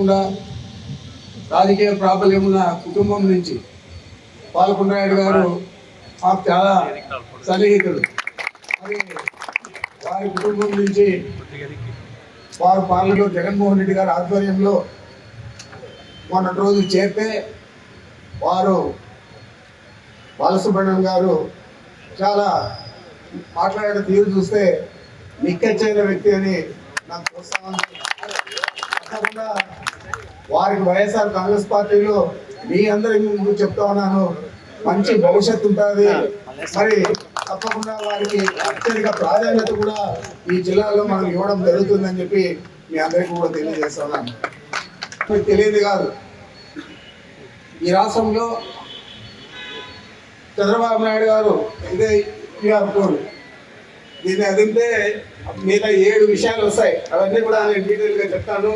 లేకుండా రాజకీయ ప్రాబల్యం ఉన్న కుటుంబం నుంచి పాల్కొండరాయుడు గారు మాకు చాలా సన్నిహితుడు. మరి వారి కుటుంబం నుంచి వారు పార్లమెంట్లో జగన్మోహన్ రెడ్డి గారి ఆధ్వర్యంలో మొన్నటి రోజు చేరితే వారు బాలసుబ్రహ్మణ్యం గారు చాలా మాట్లాడే తీరు చూస్తే నిక్కచ్చైన వ్యక్తి అని నాకు ప్రోత్సాహం. తప్పకుండా వారికి వైఎస్ఆర్ కాంగ్రెస్ పార్టీలో మీ అందరి ముందు చెప్తా ఉన్నాను, మంచి భవిష్యత్తు ఉంటుంది. మరి తప్పకుండా వారికి అత్యధిక ప్రాధాన్యత కూడా ఈ జిల్లాలో మనం ఇవ్వడం జరుగుతుందని చెప్పి మీ అందరికీ కూడా తెలియజేస్తున్నాను. మీకు తెలియదు కాదు, ఈ రాష్ట్రంలో చంద్రబాబు నాయుడు గారు ఇదే క్యూఆర్ కోడ్, దీన్ని అదింటే మిగతా 7 విషయాలు వస్తాయి. అవన్నీ కూడా నేను డీటెయిల్గా చెప్తాను.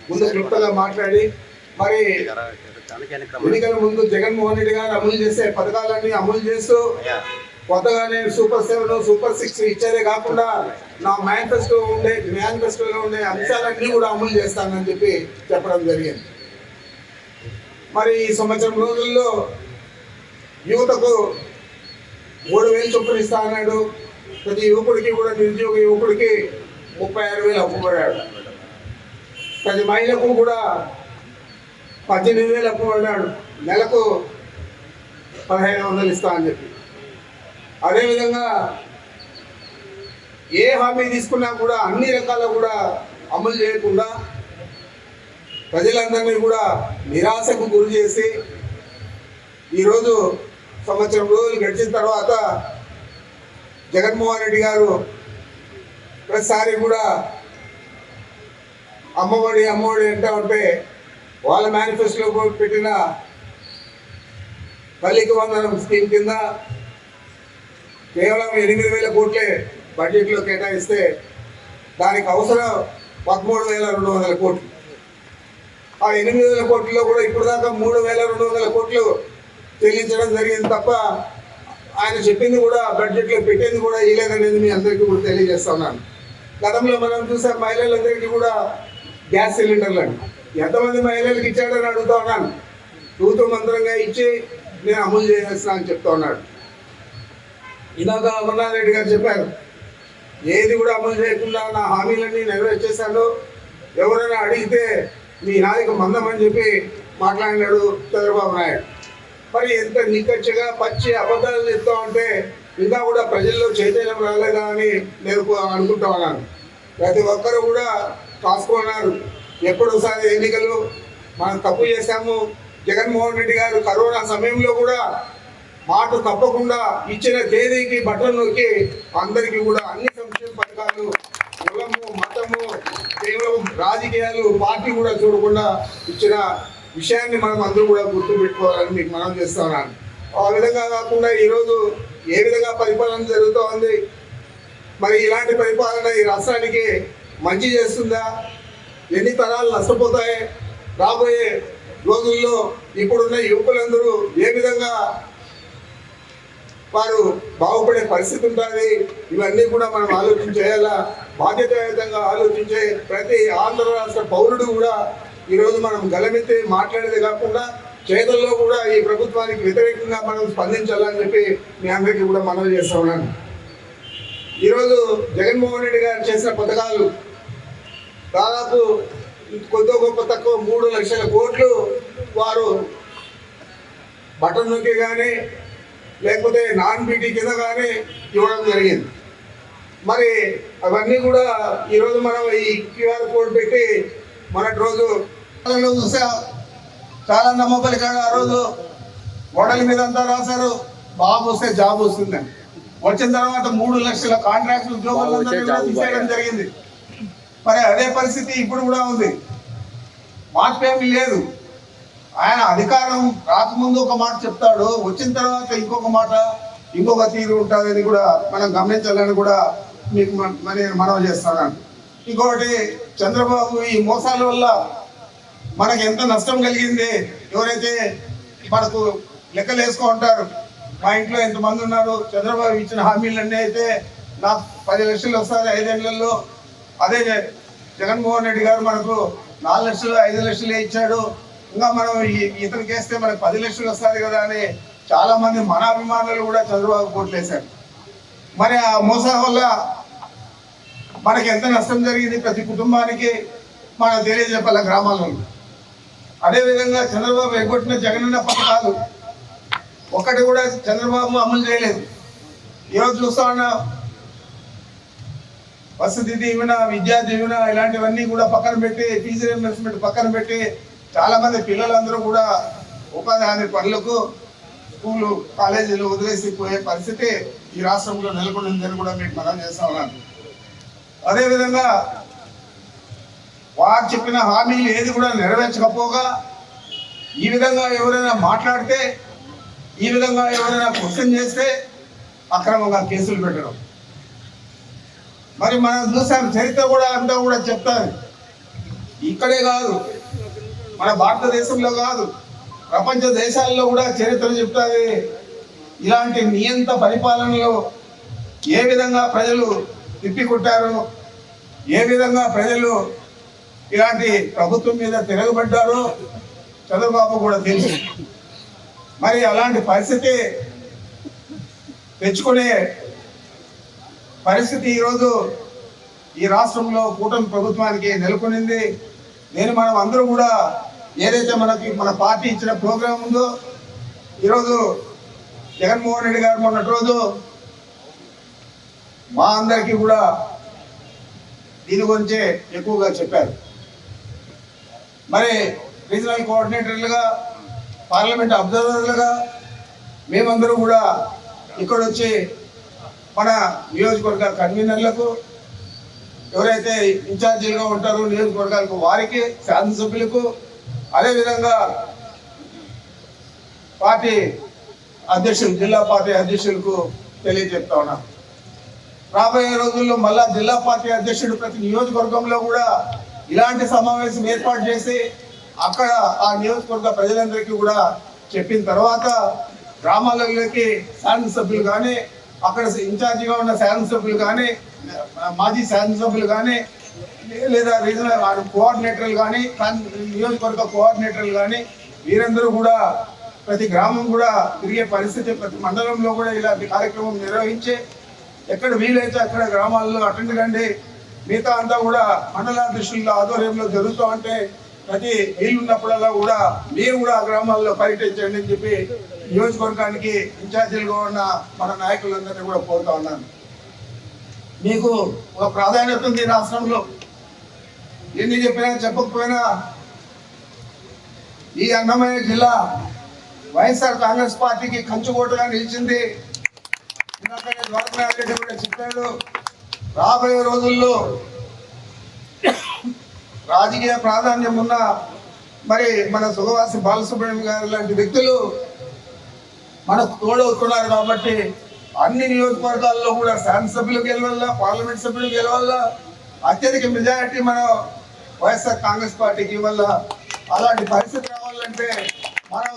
ముందు క్లుప్తంగా మాట్లాడి, మరి ఎన్నికల ముందు జగన్మోహన్ రెడ్డి గారు అమలు చేసే పథకాలన్నీ అమలు చేస్తూ కొత్తగానే సూపర్ 7, సూపర్ 6 ఇచ్చేదే కాకుండా నా మేనిఫెస్టోలో ఉండే అంశాలన్నీ కూడా అమలు చేస్తానని చెప్పి చెప్పడం జరిగింది. మరి ఈ సంవత్సరం రోజుల్లో యువతకు 3,000 చొప్పున ఇస్తా అన్నాడు. ప్రతి యువకుడికి కూడా, నిరుద్యోగ యువకుడికి 36,000 అప్పుపడ్డాడు. ప్రతి మహిళకు కూడా 18,000 అప్పుపడ్డాడు. నెలకు 1,500 ఇస్తా అని చెప్పి. అదేవిధంగా ఏ హామీ తీసుకున్నా కూడా అన్ని రకాల కూడా అమలు చేయకుండా ప్రజలందరినీ కూడా నిరాశకు గురి చేసి ఈరోజు సంవత్సరం రోజులు గడిచిన తర్వాత జగన్మోహన్ రెడ్డి గారు ప్రతిసారి కూడా అమ్మఒడి అంటూ ఉంటే వాళ్ళ మేనిఫెస్టోలో పెట్టిన తల్లికి వందనం స్కీమ్ కింద కేవలం 8,000 కోట్లే బడ్జెట్లో కేటాయిస్తే దానికి అవసరం 13,200 కోట్లు. ఆ 8,000 కోట్లలో కూడా ఇప్పుడు దాకా 3,200 కోట్లు చెల్లించడం జరిగింది తప్ప ఆయన చెప్పింది కూడా బడ్జెట్లో పెట్టింది కూడా ఇవ్వలేదనేది మీ అందరికీ కూడా తెలియజేస్తున్నాను. గతంలో మనం చూసాం, మహిళలందరికీ కూడా గ్యాస్ సిలిండర్లు అండి ఎంతమంది మహిళలకు ఇచ్చాడని అడుగుతా ఉన్నాను. తూతు మంత్రంగా ఇచ్చి నేను అమలు చేసేస్తున్నా అని చెప్తా ఉన్నాడు. ఇందాక అమర్నాథ్ రెడ్డి గారు చెప్పారు, ఏది కూడా అమలు చేయకుండా నా హామీలన్నీ నెరవేర్చేశాను, ఎవరైనా అడిగితే మీ నాయక మందం అని చెప్పి మాట్లాడినాడు చంద్రబాబు నాయుడు. మరి ఎంత నిక్కచ్చిగా పచ్చి అబద్ధాలు చెప్తా ఉంటే ఇంకా కూడా ప్రజల్లో చైతన్యం రాలేదా అని నేను అనుకుంటా ఉన్నాను. ప్రతి ఒక్కరు కూడా కాసుకున్నారు. ఎప్పుడోసారి ఎన్నికలు మనం తప్పు చేశాము. జగన్మోహన్ రెడ్డి గారు కరోనా సమయంలో కూడా మాట తప్పకుండా ఇచ్చిన తేదీకి బట్టలు నొక్కి అందరికీ కూడా అన్ని సంక్షేమ పథకాలు, కులము, మతము, కేవలం రాజకీయాలు, పార్టీ కూడా చూడకుండా ఇచ్చిన విషయాన్ని మనం అందరూ కూడా గుర్తుపెట్టుకోవాలని మీకు మనం చేస్తున్నాను. ఆ విధంగా కాకుండా ఈరోజు ఏ విధంగా పరిపాలన జరుగుతూ ఉంది, మరి ఇలాంటి పరిపాలన ఈ రాష్ట్రానికి మంచి చేస్తుందా, ఎన్ని తరాలు నష్టపోతాయి, రాబోయే రోజుల్లో ఇప్పుడున్న యువకులందరూ ఏ విధంగా వారు బాగుపడే పరిస్థితి ఉంటుంది, ఇవన్నీ కూడా మనం ఆలోచన చేయాలా. బాధ్యతాయుతంగా ఆలోచించే ప్రతి ఆంధ్ర రాష్ట్ర పౌరుడు కూడా ఈరోజు మనం గలమెత్తి మాట్లాడేది కాకుండా చేతుల్లో కూడా ఈ ప్రభుత్వానికి వ్యతిరేకంగా మనం స్పందించాలని చెప్పి మీ అందరికీ కూడా మనవి చేస్తా ఉన్నాను. ఈరోజు జగన్మోహన్ రెడ్డి గారు చేసిన పథకాలు దాదాపు కొద్ది గొప్ప తక్కువ 3 లక్షల కోట్లు వారు బటన్ నొక్కి కానీ లేకపోతే నాన్ బీటీ కింద కానీ ఇవ్వడం జరిగింది. మరి అవన్నీ కూడా ఈరోజు మనం ఈ క్యూఆర్ కోడ్ పెట్టి మొన్నటి రోజు చూసా, చాలా నమ్మపలికాడు. ఆ రోజు గొడవల మీద అంతా రాశారు, బాబు వస్తే జాబ్ వస్తుందని. వచ్చిన తర్వాత 3 లక్షల కాంట్రాక్ట్ ఉద్యోగులందరూ తీసేయడం జరిగింది. మరి అదే పరిస్థితి ఇప్పుడు కూడా ఉంది, మార్పు ఏమీ లేదు. ఆయన అధికారం రాకముందు ఒక మాట చెప్తాడు, వచ్చిన తర్వాత ఇంకొక మాట, ఇంకొక తీరు ఉంటుందని కూడా మనం గమనించాలని కూడా మీకు నేను మనవి చేస్తున్నాను. ఇంకొకటి, చంద్రబాబు ఈ మోసాల వల్ల మనకు ఎంత నష్టం కలిగింది, ఎవరైతే మనకు లెక్కలు వేసుకో ఉంటారు, మా ఇంట్లో ఎంతమంది ఉన్నారు, చంద్రబాబు ఇచ్చిన హామీలన్నీ అయితే నాకు 10 లక్షలు వస్తారు 5 ఏళ్లలో, అదే జగన్మోహన్ రెడ్డి గారు మనకు 4 లక్షలు 5 లక్షలే ఇచ్చాడు, ఇంకా మనం ఇతనికి వేస్తే మనకు 10 లక్షలు వస్తుంది కదా అని చాలా మంది మన అభిమానులు కూడా చంద్రబాబు కోట్లేశారు. మరి ఆ మోసం వల్ల మనకి ఎంత నష్టం జరిగింది ప్రతి కుటుంబానికి మనం తెలియజెప్పాల గ్రామాలలో. అదేవిధంగా చంద్రబాబు ఎగ్గొట్టిన జగనన్న పథకాలు ఒక్కటి కూడా చంద్రబాబు అమలు చేయలేదు. ఈరోజు చూస్తా ఉన్నా వసతి దీవెన, విద్యా దీవెన ఇలాంటివన్నీ కూడా పక్కన పెట్టి, ఫీజు రీయింబర్స్మెంట్ పక్కన పెట్టి చాలా మంది పిల్లలందరూ కూడా ఉపాధి హామీ పనులకు స్కూలు కాలేజీలు వదిలేసి పోయే పరిస్థితి ఈ రాష్ట్రంలో నెలకొందని కూడా మీకు మనం చేస్తా ఉన్నాను. అదేవిధంగా వారు చెప్పిన హామీలు ఏది కూడా నెరవేర్చకపోగా ఈ విధంగా ఎవరైనా మాట్లాడితే, ఈ విధంగా ఎవరైనా క్వశ్చన్ చేస్తే అక్రమంగా కేసులు పెట్టడం. మరి మనం చూసాం, చరిత్ర కూడా అంతా కూడా చెప్తారు. ఇక్కడే కాదు, మన భారతదేశంలో కాదు, ప్రపంచ దేశాల్లో కూడా చరిత్ర చెప్తాది. ఇలాంటి నియంత పరిపాలనలో ఏ విధంగా ప్రజలు తిప్పికొట్టారు, ఏ విధంగా ప్రజలు ఇలాంటి ప్రభుత్వం మీద తిరగబడ్డారో చంద్రబాబు కూడా తెలుసు. మరి అలాంటి పరిస్థితి తెచ్చుకునే పరిస్థితి ఈరోజు ఈ రాష్ట్రంలో కూటమి ప్రభుత్వానికి నెలకొనింది. నేను మనం అందరూ కూడా ఏదైతే మన పార్టీ ఇచ్చిన ప్రోగ్రాం ఉందో, ఈరోజు జగన్మోహన్ రెడ్డి గారు మొన్నటి రోజు మా అందరికీ కూడా దీని గురించే ఎక్కువగా చెప్పారు. మరి రీజనల్ కోఆర్డినేటర్లుగా, పార్లమెంట్ అబ్జర్వర్లుగా మేమందరూ కూడా ఇక్కడ వచ్చి మన నియోజకవర్గ కన్వీనర్లకు, ఎవరైతే ఇన్ఛార్జీలుగా ఉంటారో నియోజకవర్గాలకు వారికి, శాసనసభ్యులకు, అదేవిధంగా పార్టీ అధ్యక్షులు, జిల్లా పార్టీ అధ్యక్షులకు తెలియజెప్తా ఉన్నాం. రాబోయే రోజుల్లో మళ్ళా జిల్లా పార్టీ అధ్యక్షుడు ప్రతి నియోజకవర్గంలో కూడా ఇలాంటి సమావేశం ఏర్పాటు చేసి అక్కడ ఆ నియోజకవర్గ ప్రజలందరికీ కూడా చెప్పిన తర్వాత గ్రామాలలోకి శాసనసభ్యులు కానీ, అక్కడ ఇన్ఛార్జిగా ఉన్న శాసనసభ్యులు కానీ, మాజీ శాసనసభ్యులు కానీ, లేదా రీజనల్ కోఆర్డినేటర్లు కానీ, నియోజకవర్గ కోఆర్డినేటర్లు కానీ, వీరందరూ కూడా ప్రతి గ్రామం కూడా తిరిగే పరిస్థితి, ప్రతి మండలంలో కూడా ఇలాంటి కార్యక్రమం నిర్వహించి ఎక్కడ వీలైతే అక్కడ గ్రామాల్లో అటెండ్ కండి. మిగతా అంతా కూడా మండలాధ్యక్షుల ఆధ్వర్యంలో జరుగుతూ ఉంటే ప్రతి వీలున్నప్పుడల్లా కూడా మీరు కూడా ఆ గ్రామాల్లో పర్యటించండి అని చెప్పి నియోజకవర్గానికి ఇన్ఛార్జీలుగా ఉన్న మన నాయకులందరినీ కూడా కోరుతా ఉన్నాను. మీకు ఒక ప్రాధాన్యత ఉంది రాష్ట్రంలో. ఎన్ని చెప్పినా చెప్పకపోయినా ఈ అన్నమయ్య జిల్లా వైఎస్ఆర్ కాంగ్రెస్ పార్టీకి కంచుకోటగా నిలిచింది. ద్వారకారెడ్డి కూడా చెప్పాడు, రాబోయే రోజుల్లో రాజకీయ ప్రాధాన్యం ఉన్న మరి మన సుగవాసి బాలసుబ్రహ్మణ్యం గారు లాంటి వ్యక్తులు మనకు తోడవుతున్నారు. కాబట్టి అన్ని నియోజకవర్గాల్లో కూడా శాసనసభ్యులు గెలవాలా, పార్లమెంట్ సభ్యులు గెలవాలా, అత్యధిక మెజారిటీ మనం వైఎస్ఆర్ కాంగ్రెస్ పార్టీకి ఇవ్వాలా. అలాంటి పరిస్థితి రావాలంటే మనం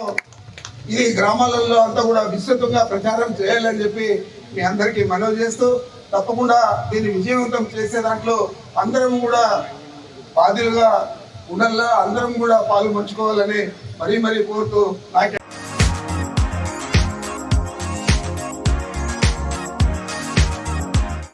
ఇది గ్రామాలలో అంతా కూడా విస్తృతంగా ప్రచారం చేయాలని చెప్పి మీ అందరికీ మనవి చేస్తూ, తప్పకుండా దీన్ని విజయవంతం చేసే దాంట్లో అందరం కూడా బాధ్యులుగా ఉండాలా, అందరం కూడా పాలు పంచుకోవాలని మరీ కోరుతూ నాకు